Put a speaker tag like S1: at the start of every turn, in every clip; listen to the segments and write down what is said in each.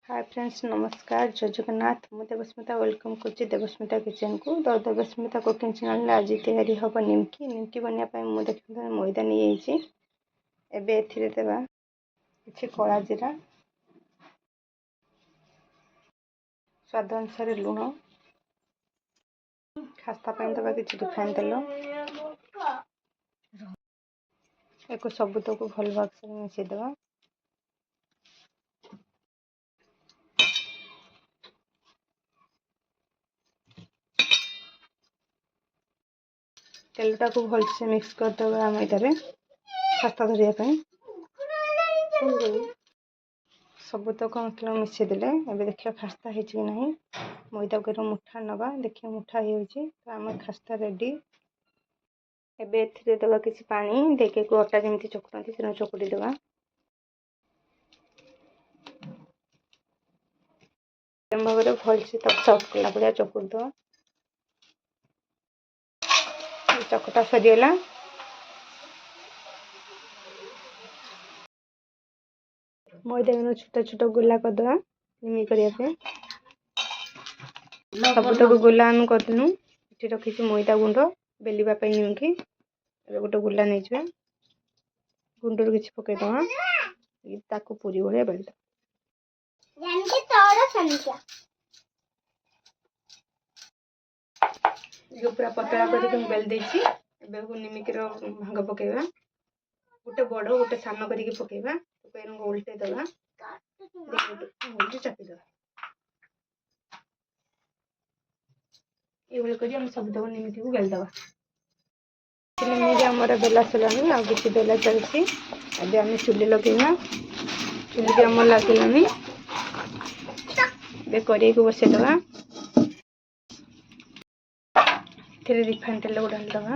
S1: Hi friends, नमस्कार, जय जगन्नाथ। मु देवस्मिता वेलकम कर देवस्मिता किचन को। तो देवस्मिता कुकिंग चैनल आज तैयारी हम निमकी निमकी बनवाई मुझे देखिए मैदा नहीं देवा कि कला जीरा, स्वाद अनुसार लुण, खास्ता दवा कि रिफाइन तेल, एक सबुत को भल भाग से मिसेदेवा। तेलटा को भलसे मिक्स करदे मैदारे खास्ता धरिया सबुतक मतलब मिसेदेले एबे देखिए खास्ता है कि नहीं। मैदा को मुठा नवा देखिए मुठा हो आम खास्ता रेडी। एबे एथिरे देवा किसी पानी देके को अटा जमी चकुड़ती से चकुड़ी देवा। भाव भलसे तक सफ्ट कला भाया चकुड़ दवा। चकटा सरीगला मैदा छोटा छोटा गोला करदे निमी करने सबुतक गोला आम करदेनु। ये रखी मैदा गुंड बेलिया निमकी गोटे गोला नहीं जाए गुंडर किसी पकईदे पूरी भाया बेलद पूरा पतला कर बेल देसी। निमिकर भाग पकेवा गोटे बड़ गोटे सान कर पकेवा उल्टे दवा चापीद ये कर सबुतक निमिकी को बेलदवा। निमिकी आमर बेला सलानी आ कि बेला चलती अभी आम चुली लगेगा। चुली भी आम लगे कड़े को बसईदवा। रिफाइन तेल को डालदवा।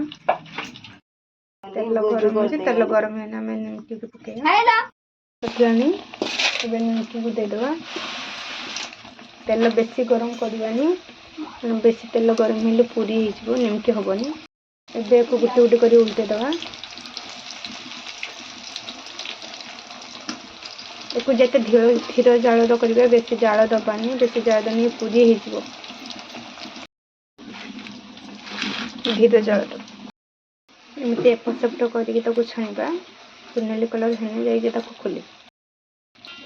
S1: तेल गरम हो तेल गरम है आम निमकी को पकेवानी निमकी को देदवा। तेल बेसी गरम करवानी बेसी तेल गरम हेल्ले पूरी हो निमकी हेनी। एबे को गुटे गुटे कर उल्टे दवा। एक जिते धीर जाल करेंगे बेसी जाल दबानी बेसी जाल देनी पूरी हो धीरे जाल एमती एपट सेपट कर छाणा सुनेली कलर हेने जा खोली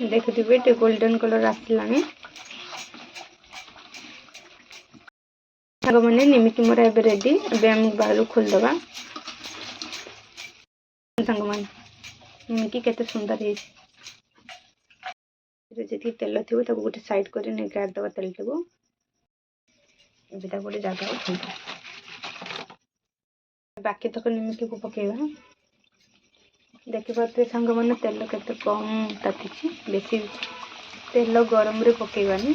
S1: देखिए गोल्डन कलर आसला। साग मैंने निमिकी मोर एबे रेडी। एबे हम बाहर खोलदवा। सांग मान निमिकी केते सुंदर है। जी तेल थी गोटे साइड कर गाड़दवा तेल टाक गोटे जगह खोलदवा। बाकी तक निमिकी को पकेवा देखिए सांग मैंने तेल केते कम ताती बेसी तेल गरम रे पकेवानी।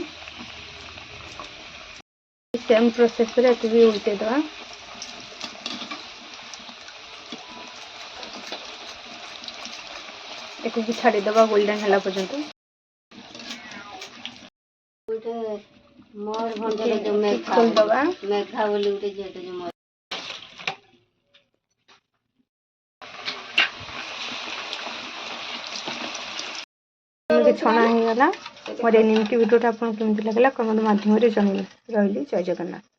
S1: सेम प्रोसेस पर भी उल्टे दवा। एक छाड़ीदवा गोल्डन है पर्यंत खोलदवा। छणा हो गला मोर निमकी वीडियो आपको केमती लगला कमेंट माध्यम जनइबे। रही जय जगन्नाथ।